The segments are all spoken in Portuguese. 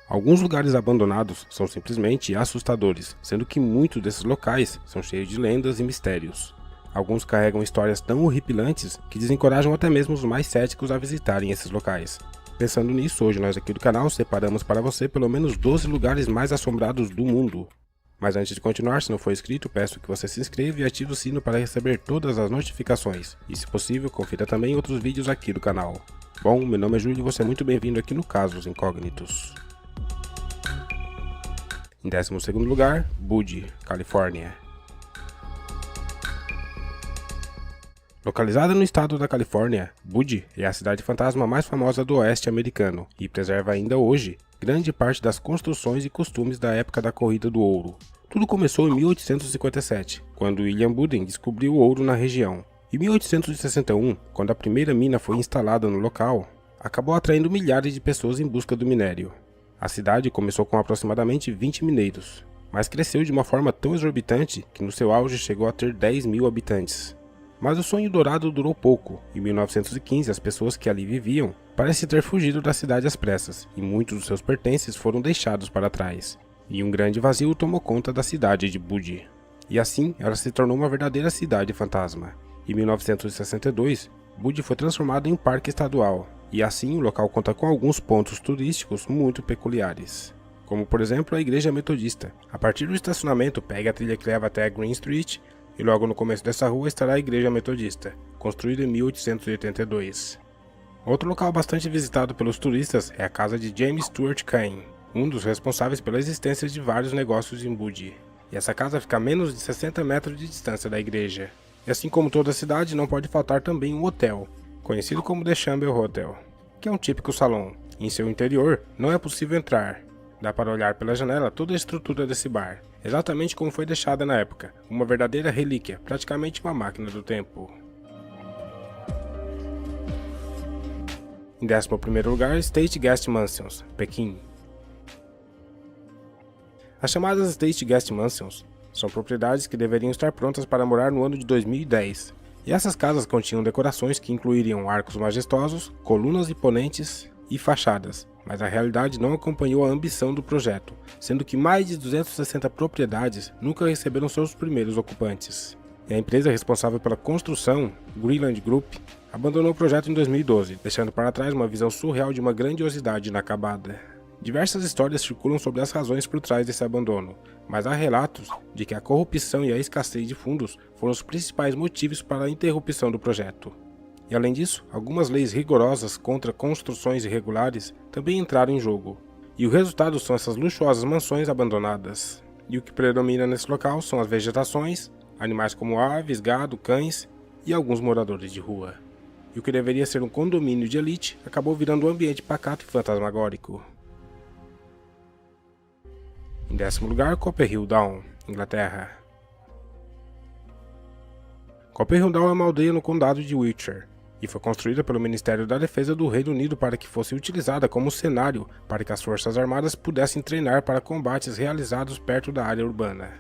Alguns lugares abandonados são simplesmente assustadores, sendo que muitos desses locais são cheios de lendas e mistérios. Alguns carregam histórias tão horripilantes que desencorajam até mesmo os mais céticos a visitarem esses locais. Pensando nisso, hoje nós aqui do canal separamos para você pelo menos 12 lugares mais assombrados do mundo. Mas antes de continuar, se não for inscrito, peço que você se inscreva e ative o sino para receber todas as notificações. E se possível, confira também outros vídeos aqui do canal. Bom, meu nome é Júlio e você é muito bem-vindo aqui no Casos Incógnitos. Em 12º lugar, Buddy, Califórnia. Localizada no estado da Califórnia, Buddy é a cidade fantasma mais famosa do oeste americano e preserva ainda hoje grande parte das construções e costumes da época da Corrida do Ouro. Tudo começou em 1857, quando William Budden descobriu o ouro na região. Em 1861, quando a primeira mina foi instalada no local, acabou atraindo milhares de pessoas em busca do minério. A cidade começou com aproximadamente 20 mineiros, mas cresceu de uma forma tão exorbitante que no seu auge chegou a ter 10 mil habitantes. Mas o sonho dourado durou pouco. Em 1915, as pessoas que ali viviam parecem ter fugido da cidade às pressas, e muitos dos seus pertences foram deixados para trás. E um grande vazio tomou conta da cidade de Buddy. E assim, ela se tornou uma verdadeira cidade fantasma. Em 1962, Buddy foi transformado em um parque estadual, e assim o local conta com alguns pontos turísticos muito peculiares. Como por exemplo a Igreja Metodista. A partir do estacionamento, pegue a trilha que leva até a Green Street, e logo no começo dessa rua estará a Igreja Metodista, construída em 1882. Outro local bastante visitado pelos turistas é a casa de James Stuart Cain, um dos responsáveis pela existência de vários negócios em Buddy. E essa casa fica a menos de 60 metros de distância da igreja. E assim como toda a cidade, não pode faltar também um hotel, conhecido como The Chamber Hotel, que é um típico salão. Em seu interior, não é possível entrar. Dá para olhar pela janela toda a estrutura desse bar, exatamente como foi deixada na época, uma verdadeira relíquia, praticamente uma máquina do tempo. Em 11º lugar, State Guest Mansions, Pequim. As chamadas State Guest Mansions são propriedades que deveriam estar prontas para morar no ano de 2010. E essas casas continham decorações que incluiriam arcos majestosos, colunas imponentes e fachadas. Mas a realidade não acompanhou a ambição do projeto, sendo que mais de 260 propriedades nunca receberam seus primeiros ocupantes. E a empresa responsável pela construção, Greenland Group, abandonou o projeto em 2012, deixando para trás uma visão surreal de uma grandiosidade inacabada. Diversas histórias circulam sobre as razões por trás desse abandono, mas há relatos de que a corrupção e a escassez de fundos foram os principais motivos para a interrupção do projeto. E além disso, algumas leis rigorosas contra construções irregulares também entraram em jogo. E o resultado são essas luxuosas mansões abandonadas. E o que predomina nesse local são as vegetações, animais como aves, gado, cães e alguns moradores de rua. E o que deveria ser um condomínio de elite acabou virando um ambiente pacato e fantasmagórico. Em 10º lugar, Copperhill Down, Inglaterra. Copperhill Down é uma aldeia no condado de Wiltshire, e foi construída pelo Ministério da Defesa do Reino Unido para que fosse utilizada como cenário para que as Forças Armadas pudessem treinar para combates realizados perto da área urbana.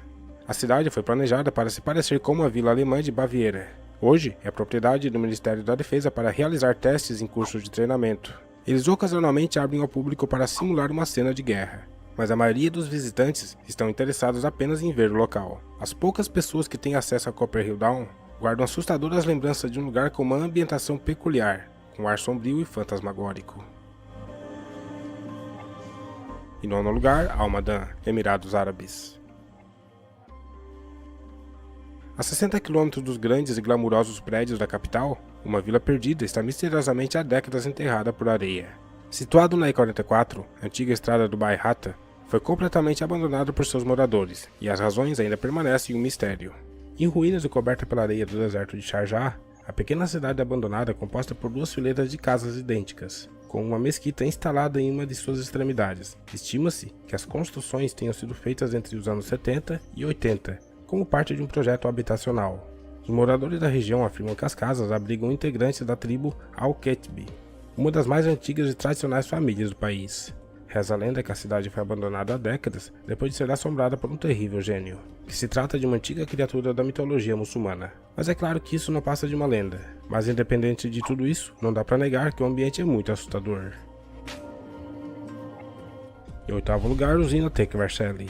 A cidade foi planejada para se parecer com uma vila alemã de Baviera. Hoje é propriedade do Ministério da Defesa para realizar testes em cursos de treinamento. Eles ocasionalmente abrem ao público para simular uma cena de guerra, mas a maioria dos visitantes estão interessados apenas em ver o local. As poucas pessoas que têm acesso a Copperhill Down guardam assustadoras lembranças de um lugar com uma ambientação peculiar, com ar sombrio e fantasmagórico. Em 9º lugar, Almaden, Emirados Árabes. A 60 km dos grandes e glamurosos prédios da capital, uma vila perdida está misteriosamente há décadas enterrada por areia. Situado na I-44, a antiga estrada do Dubai Hatta, foi completamente abandonado por seus moradores, e as razões ainda permanecem um mistério. Em ruínas e coberta pela areia do deserto de Sharjah, a pequena cidade abandonada é composta por duas fileiras de casas idênticas, com uma mesquita instalada em uma de suas extremidades. Estima-se que as construções tenham sido feitas entre os anos 70 e 80, como parte de um projeto habitacional. Os moradores da região afirmam que as casas abrigam integrantes da tribo Al-Ketbi, uma das mais antigas e tradicionais famílias do país. Reza a lenda que a cidade foi abandonada há décadas depois de ser assombrada por um terrível gênio, que se trata de uma antiga criatura da mitologia muçulmana. Mas é claro que isso não passa de uma lenda, mas independente de tudo isso, não dá para negar que o ambiente é muito assustador. Em oitavo lugar, usina Tekvarcheli.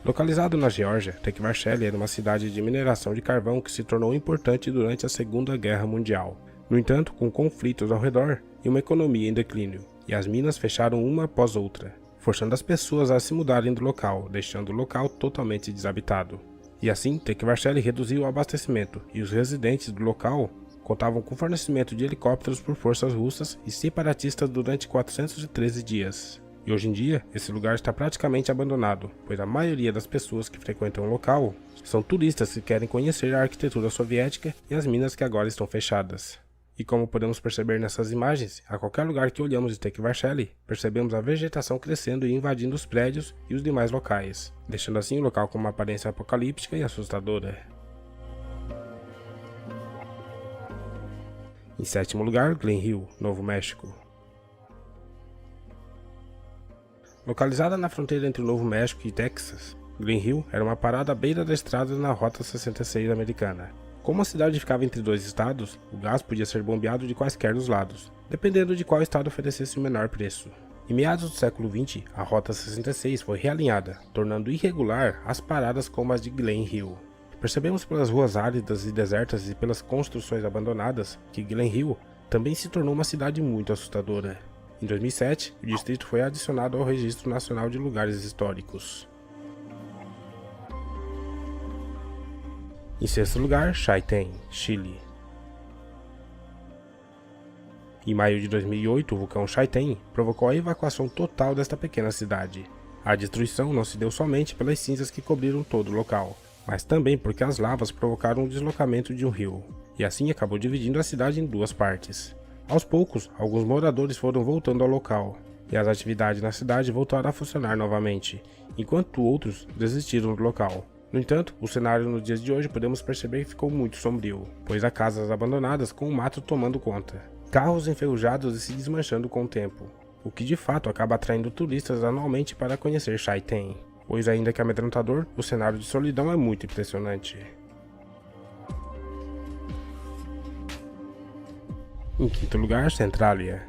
Localizado na Geórgia, Tekvarcheli era uma cidade de mineração de carvão que se tornou importante durante a Segunda Guerra Mundial. No entanto, com conflitos ao redor e uma economia em declínio, e as minas fecharam uma após outra, forçando as pessoas a se mudarem do local, deixando o local totalmente desabitado. E assim, Tekvarcheli reduziu o abastecimento, e os residentes do local contavam com fornecimento de helicópteros por forças russas e separatistas durante 413 dias. E hoje em dia, esse lugar está praticamente abandonado, pois a maioria das pessoas que frequentam o local são turistas que querem conhecer a arquitetura soviética e as minas que agora estão fechadas. E como podemos perceber nessas imagens, a qualquer lugar que olhamos de Tekvarcheli, percebemos a vegetação crescendo e invadindo os prédios e os demais locais, deixando assim o local com uma aparência apocalíptica e assustadora. Em sétimo lugar, Glen Hill, Novo México. Localizada na fronteira entre o Novo México e Texas, Glen Hill era uma parada à beira da estrada na Rota 66 americana. Como a cidade ficava entre dois estados, o gás podia ser bombeado de quaisquer dos lados, dependendo de qual estado oferecesse o menor preço. Em meados do século XX, a Rota 66 foi realinhada, tornando irregular as paradas como as de Glen Hill. Percebemos pelas ruas áridas e desertas e pelas construções abandonadas que Glen Hill também se tornou uma cidade muito assustadora. Em 2007, o distrito foi adicionado ao Registro Nacional de Lugares Históricos. Em sexto lugar, Chaitén, Chile. Em maio de 2008, o vulcão Chaitén provocou a evacuação total desta pequena cidade. A destruição não se deu somente pelas cinzas que cobriram todo o local, mas também porque as lavas provocaram o deslocamento de um rio, e assim acabou dividindo a cidade em duas partes. Aos poucos, alguns moradores foram voltando ao local, e as atividades na cidade voltaram a funcionar novamente, enquanto outros desistiram do local. No entanto, o cenário nos dias de hoje podemos perceber que ficou muito sombrio, pois há casas abandonadas com o mato tomando conta, carros enferrujados e se desmanchando com o tempo, o que de fato acaba atraindo turistas anualmente para conhecer Chaitén, pois ainda que amedrontador, o cenário de solidão é muito impressionante. Em quinto lugar, Centralia.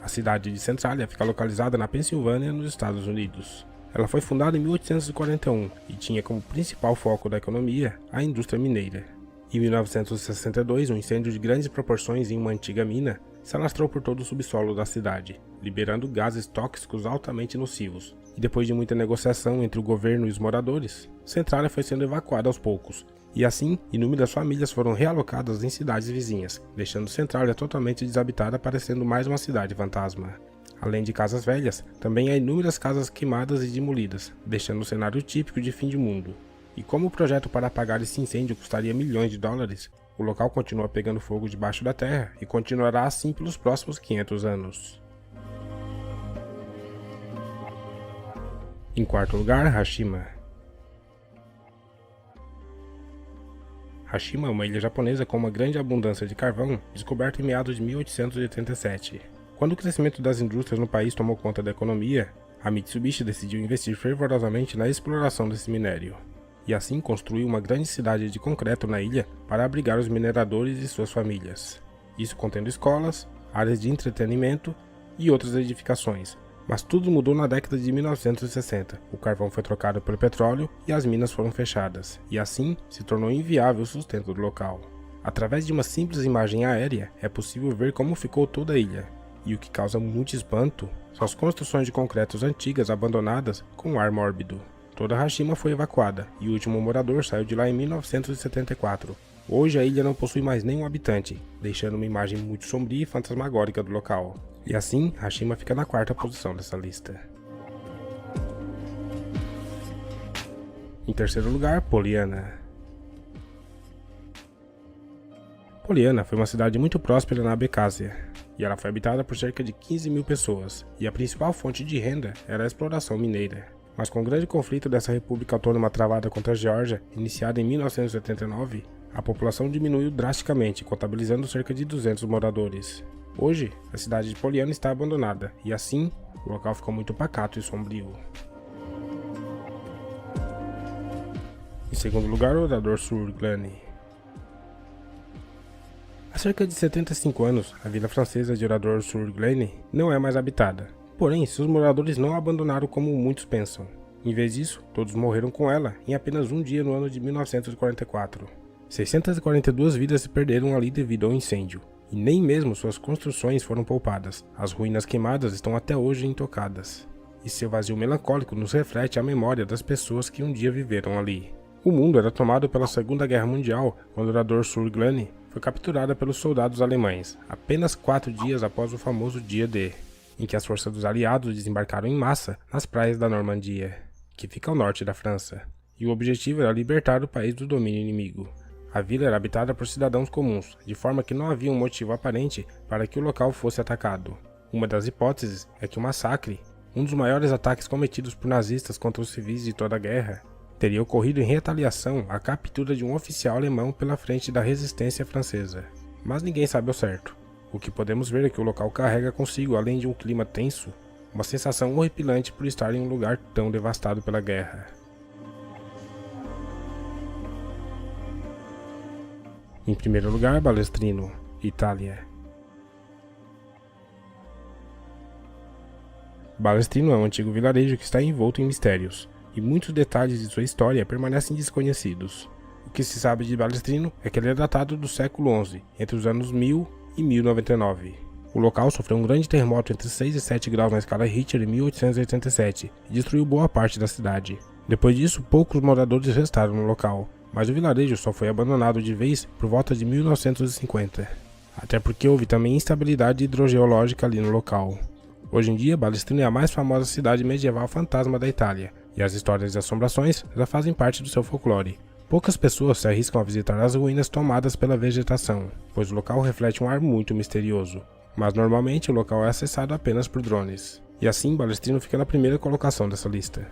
A cidade de Centralia fica localizada na Pensilvânia, nos Estados Unidos. Ela foi fundada em 1841 e tinha como principal foco da economia a indústria mineira. Em 1962, um incêndio de grandes proporções em uma antiga mina se alastrou por todo o subsolo da cidade, liberando gases tóxicos altamente nocivos. E depois de muita negociação entre o governo e os moradores, Centralia foi sendo evacuada aos poucos. E assim, inúmeras famílias foram realocadas em cidades vizinhas, deixando Centralia totalmente desabitada, parecendo mais uma cidade fantasma. Além de casas velhas, também há inúmeras casas queimadas e demolidas, deixando um cenário típico de fim de mundo. E como o projeto para apagar esse incêndio custaria milhões de dólares, o local continua pegando fogo debaixo da terra e continuará assim pelos próximos 500 anos. Em quarto lugar, Hashima. Hashima é uma ilha japonesa com uma grande abundância de carvão, descoberta em meados de 1887. Quando o crescimento das indústrias no país tomou conta da economia, a Mitsubishi decidiu investir fervorosamente na exploração desse minério, e assim construiu uma grande cidade de concreto na ilha para abrigar os mineradores e suas famílias. Isso contendo escolas, áreas de entretenimento e outras edificações. Mas tudo mudou na década de 1960. O carvão foi trocado pelo petróleo e as minas foram fechadas, e assim se tornou inviável o sustento do local. Através de uma simples imagem aérea, é possível ver como ficou toda a ilha, e o que causa muito espanto são as construções de concretos antigas abandonadas com ar mórbido. Toda Hashima foi evacuada, e o último morador saiu de lá em 1974. Hoje a ilha não possui mais nenhum habitante, deixando uma imagem muito sombria e fantasmagórica do local. E assim, Hashima fica na quarta posição dessa lista. Em terceiro lugar, Poliana. Poliana foi uma cidade muito próspera na Abcásia, e ela foi habitada por cerca de 15 mil pessoas, e a principal fonte de renda era a exploração mineira. Mas com o grande conflito dessa república autônoma travada contra a Geórgia, iniciada em 1989, a população diminuiu drasticamente, contabilizando cerca de 200 moradores. Hoje, a cidade de Poliana está abandonada, e assim, o local ficou muito pacato e sombrio. Em segundo lugar, o Orador Sur Glane. A Há cerca de 75 anos, a vila francesa de Oradour-sur-Glane não é mais habitada. Porém, seus moradores não a abandonaram como muitos pensam. Em vez disso, todos morreram com ela em apenas um dia no ano de 1944. 642 vidas se perderam ali devido ao incêndio, e nem mesmo suas construções foram poupadas. As ruínas queimadas estão até hoje intocadas, e seu vazio melancólico nos reflete a memória das pessoas que um dia viveram ali. O mundo era tomado pela Segunda Guerra Mundial quando Oradour-sur-Glane foi capturada pelos soldados alemães, apenas 4 dias após o famoso Dia D, em que as forças dos aliados desembarcaram em massa nas praias da Normandia, que fica ao norte da França, e o objetivo era libertar o país do domínio inimigo. A vila era habitada por cidadãos comuns, de forma que não havia um motivo aparente para que o local fosse atacado. Uma das hipóteses é que o massacre, um dos maiores ataques cometidos por nazistas contra os civis de toda a guerra, teria ocorrido em retaliação à captura de um oficial alemão pela frente da resistência francesa. Mas ninguém sabe ao certo. O que podemos ver é que o local carrega consigo, além de um clima tenso, uma sensação horripilante por estar em um lugar tão devastado pela guerra. Em primeiro lugar, Balestrino, Itália. Balestrino é um antigo vilarejo que está envolto em mistérios, e muitos detalhes de sua história permanecem desconhecidos. O que se sabe de Balestrino é que ele é datado do século XI, entre os anos 1000 e 1099. O local sofreu um grande terremoto entre 6 e 7 graus na escala Richter em 1887 e destruiu boa parte da cidade. Depois disso, poucos moradores restaram no local, mas o vilarejo só foi abandonado de vez por volta de 1950, até porque houve também instabilidade hidrogeológica ali no local. Hoje em dia, Balestrino é a mais famosa cidade medieval fantasma da Itália, e as histórias de assombrações já fazem parte do seu folclore. Poucas pessoas se arriscam a visitar as ruínas tomadas pela vegetação, pois o local reflete um ar muito misterioso, mas normalmente o local é acessado apenas por drones, e assim Balestrino fica na primeira colocação dessa lista.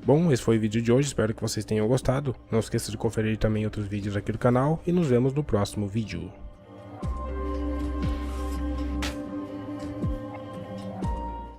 Bom, esse foi o vídeo de hoje, espero que vocês tenham gostado. Não esqueça de conferir também outros vídeos aqui do canal e nos vemos no próximo vídeo.